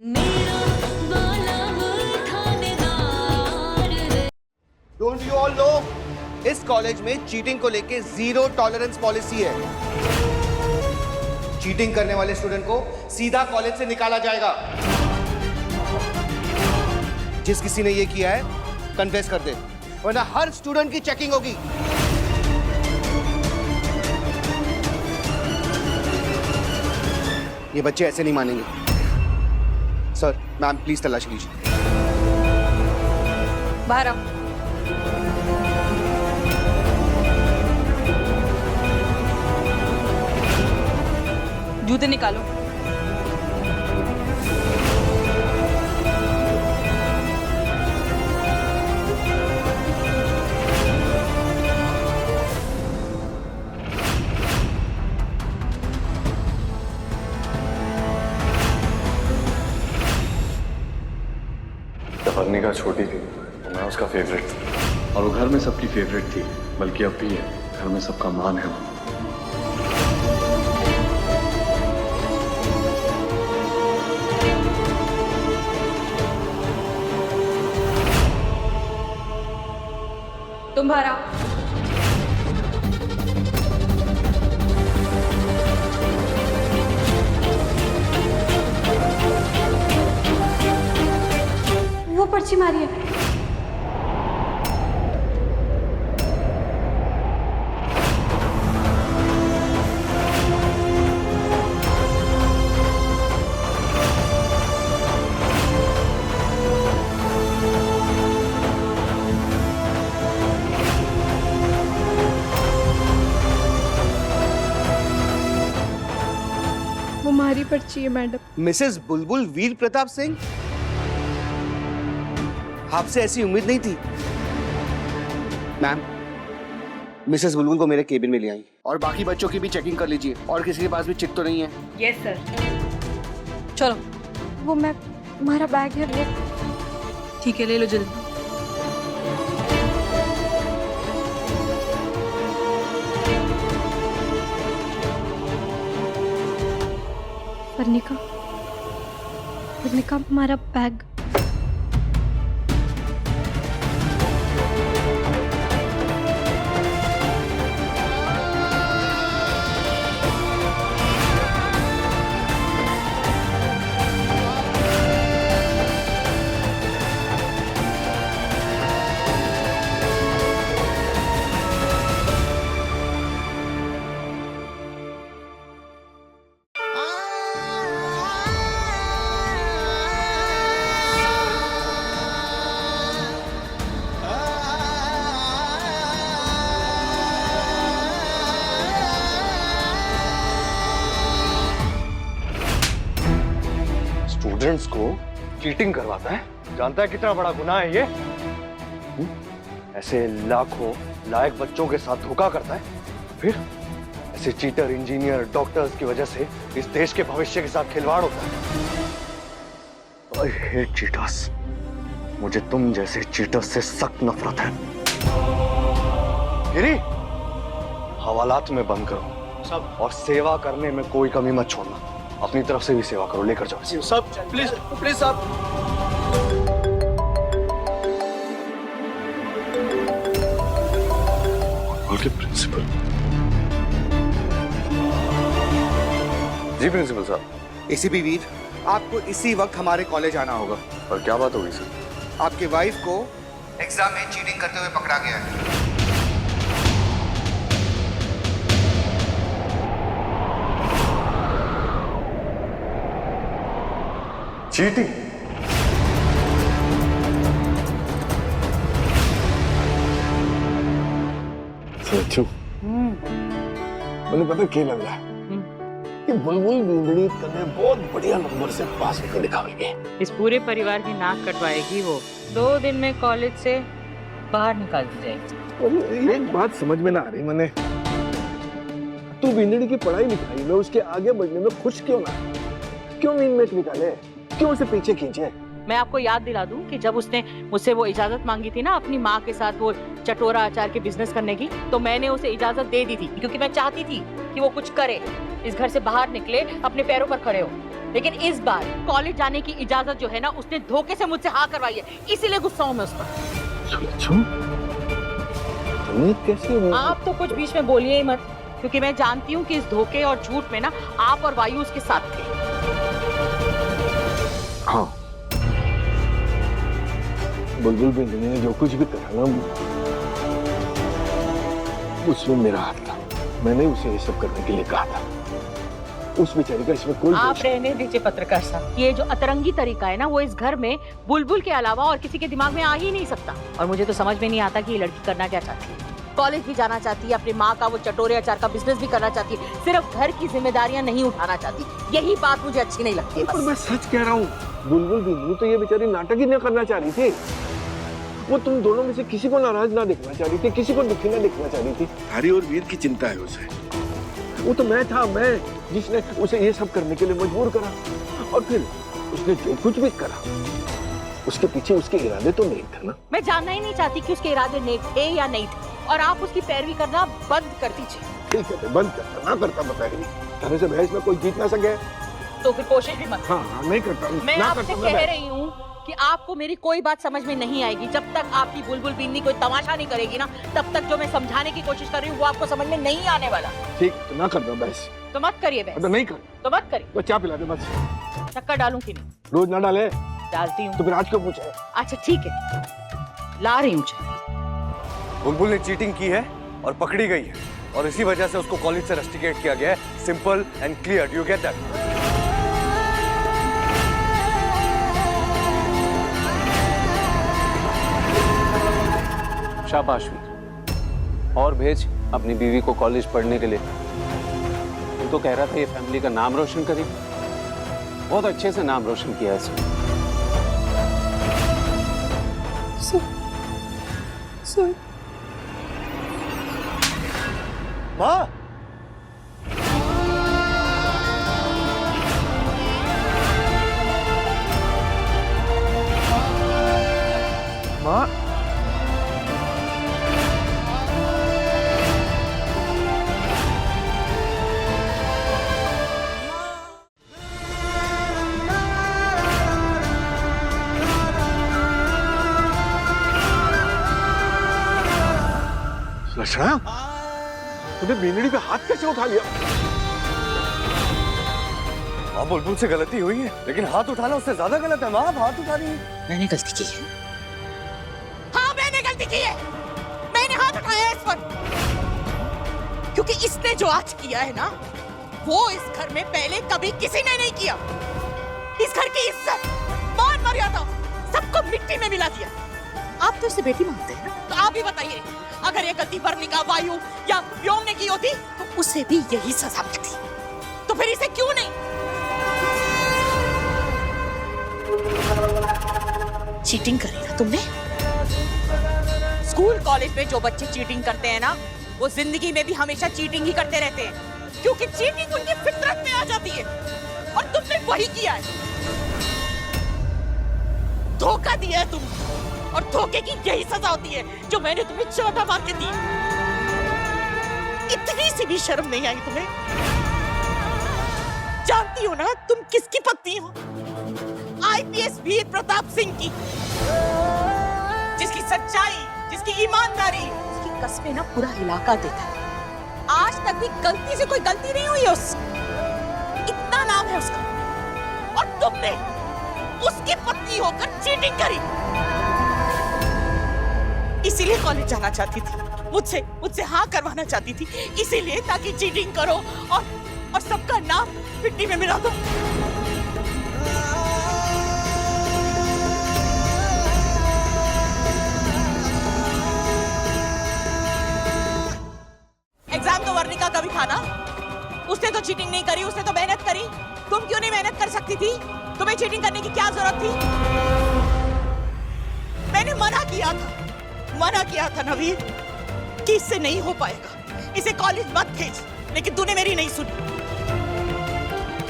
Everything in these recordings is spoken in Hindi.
डोंट यू ऑल नो, इस कॉलेज में चीटिंग को लेके 0 टॉलरेंस पॉलिसी है। चीटिंग करने वाले स्टूडेंट को सीधा कॉलेज से निकाला जाएगा। जिस किसी ने ये किया है कन्फेस कर दे, वरना हर स्टूडेंट की चेकिंग होगी। ये बच्चे ऐसे नहीं मानेंगे। सर, मैम प्लीज तलाशी लीजिए। बाहर आओ। जूते निकालो। वर्णिका छोटी थी तो मैं उसका फेवरेट था, और वो घर में सबकी फेवरेट थी, बल्कि अब भी है। घर में सबका मान है वो। तुम बाहर आओ। वो पर्ची मारी है। वो हमारी पर्ची है मैडम। मिसेस बुलबुल वीर प्रताप सिंह, आपसे ऐसी उम्मीद नहीं थी। मैम, मिसेस बुलबुल को मेरे केबिन में ले आई और बाकी बच्चों की भी चेकिंग कर लीजिए। और किसी के पास भी चिट तो नहीं है? Yes sir. चलो। वो मैं, हमारा बैग है वो। ठीक है, ले लो जल्दी। वर्णिका, वर्णिका हमारा बैग। स्टूडेंट्स को चीटिंग करवाता है, जानता है कितना बड़ा गुनाह है ये? ऐसे लाखों लायक बच्चों के साथ धोखा करता है, फिर ऐसे चीटर, इंजीनियर, डॉक्टर्स की वजह से इस देश के भविष्य के साथ खिलवाड़ होता है। I hate cheaters. मुझे तुम जैसे चीटर्स से सख्त नफरत है। गिरी, हवालात में बंद करो सब, और सेवा करने में कोई कमी मत छोड़ना। अपनी तरफ से भी सेवा करो, लेकर जाओ सब। प्लीज प्लीज साहब। प्रिंसिपल जी। प्रिंसिपल साहब। एसीपी वीर, आपको इसी वक्त हमारे कॉलेज आना होगा। और क्या बात होगी सर? आपके वाइफ को एग्जाम में चीटिंग करते हुए पकड़ा गया है। चीटिंग? सच्चू, मैंने पता क्या लग रहा है कि बुलबुल नींदड़ी तने बहुत बढ़िया नंबर से पास होकर निकाल गए। इस पूरे परिवार की नाक कटवाएगी वो। 2 दिन में कॉलेज से बाहर निकाल दी जाएगी। एक बात समझ में ना आ रही मैंने, तू नींदड़ी की पढ़ाई लिखाई में उसके आगे बढ़ने में खुश क्यों ना? क्यों नींद में निकाले? क्यों उसे पीछे खींचे? मैं आपको याद दिला दूं कि जब उसने मुझसे वो इजाजत मांगी थी ना अपनी माँ के साथ वो चटोरा अचार के बिजनेस करने की, तो मैंने उसे इजाजत दे दी थी क्योंकि मैं चाहती थी कि वो कुछ करे, इस घर से बाहर निकले, अपने पैरों पर खड़े हो। लेकिन इस बार कॉलेज जाने की इजाजत जो है ना उसने धोखे से मुझसे हाँ करवाई है, इसीलिए गुस्सा हूं मैं उस पर। कैसे आप तो कुछ बीच में बोलिए ही मत, क्योंकि मैं जानती हूँ कि इस धोखे और झूठ में ना आप और वायु उसके साथ थे। हाँ, बुलबुल बिंदु ने जो कुछ भी करा ना उसमें मेरा हाथ था। मैंने उसे ये सब करने के लिए कहा था। उस बेचारी का इसमें कोई आप रहने दीजिए पत्रकार साहब, ये जो अतरंगी तरीका है ना वो इस घर में बुलबुल के अलावा और किसी के दिमाग में आ ही नहीं सकता। और मुझे तो समझ में नहीं आता कि ये लड़की करना क्या चाहती है। कॉलेज भी जाना चाहती है, अपनी माँ का वो चटोरे अचार का बिजनेस भी करना चाहती है, सिर्फ घर की जिम्मेदारियां नहीं उठाना चाहती। यही बात मुझे अच्छी नहीं लगती है पर बस। मैं सच कह रहा हूँ, बुलबुल बिंदु तो ये बेचारी नाटक ही न करना चाह रही थी। वो तुम दोनों में से किसी को नाराज ना देखना चाह रही थी, किसी को दुखी ना देखना चाह रही थी। हरी और वीर की चिंता है उसे। वो तो मैं था, मैं जिसने उसे ये सब करने के लिए मजबूर करा। और फिर उसने जो कुछ भी करा उसके पीछे उसके इरादे तो नहीं थे ना। मैं जानना ही नहीं चाहती कि उसके इरादे नेक थे या नहीं थे, और आप उसकी पैरवी करना बंद कर दीजिए। ठीक है, तो बंद करता ना करता बताइए। तरह से बहस में कोई जीत ना सके तो फिर कोशिश भी मत। हाँ, नहीं करता। मैं आपसे कह रही हूँ कि आपको मेरी कोई बात समझ में नहीं आएगी जब तक आपकी बुलबुल बिन्नी कोई तमाशा नहीं करेगी ना, तब तक जो मैं समझाने की कोशिश कर रही हूँ वो आपको समझ में नहीं आने वाला। ठीक, तो ना करना बहस। तो मत करिए बहस। तो नहीं कर, तो मत करिए। तो चाय पिला दे बस। शक्कर डालूं कि नहीं? रोज ना डाले डालती हूँ। तो फिर आज क्यों पूछे? अच्छा ठीक है, ला रही हूँ चाय। बुलबुल ने चीटिंग की है और पकड़ी गई है, और इसी वजह से उसको कॉलेज से रस्टिकेट किया गया है। Simple and clear, do you get that? शाबाश वीर, और भेज अपनी बीवी को कॉलेज पढ़ने के लिए। तू तो कह रहा था ये फैमिली का नाम रोशन करेगी। बहुत अच्छे से नाम रोशन किया है इसने। माँ, माँ, लक्षणा, तूने बीनड़ी पे हाथ कैसे उठा लिया? माँ बुलबुल से गलती हुई है, लेकिन हाथ उठाना उससे ज्यादा गलत है। माँ, आप हाथ उठा रही है। मैंने गलती की है। हाँ मैंने गलती की है, मैंने हाथ उठाया है इस पर, क्योंकि इसने जो आज किया है ना वो इस घर में पहले कभी किसी ने नहीं किया। इस घर की इज्जत, मान मर्यादा सबको मिट्टी में मिला दिया। आप तो इसे बेटी मानते हैं ना, तो आप ही बताइए, अगर ये गलती वर्णिका, वायु या व्योम ने की होती तो उसे भी यही सजा मिलती, तो फिर इसे क्यों नहीं? चीटिंग करी ना तुमने। स्कूल कॉलेज में जो बच्चे चीटिंग करते हैं ना वो जिंदगी में भी हमेशा चीटिंग ही करते रहते हैं, क्योंकि चीटिंग उनकी फितरत में आ जाती है, और तुमने वही किया है। धोखा दिया है तुमने, और धोखे की यही सजा होती है जो मैंने तुम्हें चौथा मार के दी। इतनी सी भी शर्म नहीं आई तुम्हें? जानती हो ना तुम किसकी पत्नी हो? आईपीएस वीर प्रताप सिंह की, जिसकी सच्चाई, जिसकी ईमानदारी, जिसकी कस्में ना पूरा इलाका देता है। आज तक भी गलती से कोई गलती नहीं हुई उससे, इतना नाम है उसका, और तुमने उसकी पत्नी होकर चीटिंग करी। इसीलिए कॉलेज जाना चाहती थी, मुझसे हाँ करवाना चाहती थी, इसीलिए ताकि चीटिंग करो और सबका नाम मिट्टी में मिला दो। एग्जाम तो वर्णिका का भी था ना, उसने तो चीटिंग नहीं करी, उसने तो मेहनत करी। तुम क्यों नहीं मेहनत कर सकती थी? तुम्हें चीटिंग करने की क्या जरूरत थी? मैंने मना किया था नवीन कि इससे नहीं हो पाएगा, इसे कॉलेज मत भेज, लेकिन तूने मेरी नहीं सुनी।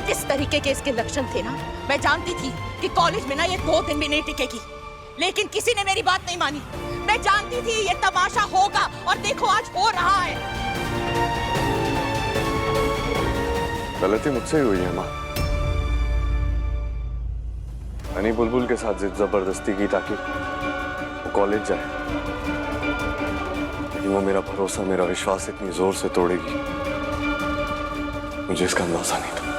जिस तरीके के इसके लक्षण थे ना, मैं जानती थी कि कॉलेज में ना ये 2 दिन भी नहीं टिकेगी, लेकिन किसी ने मेरी बात नहीं मानी। मैं जानती थी ये तमाशा होगा और देखो आज हो रहा है। गलती मुझसे ही हुई है माँ। मैंने बुलबुल के साथ जिद जबरदस्ती की ताकि वो कॉलेज जाए, लेकिन वो मेरा भरोसा, मेरा विश्वास इतनी जोर से तोड़ेगी मुझे इसका अंदाजा नहीं था।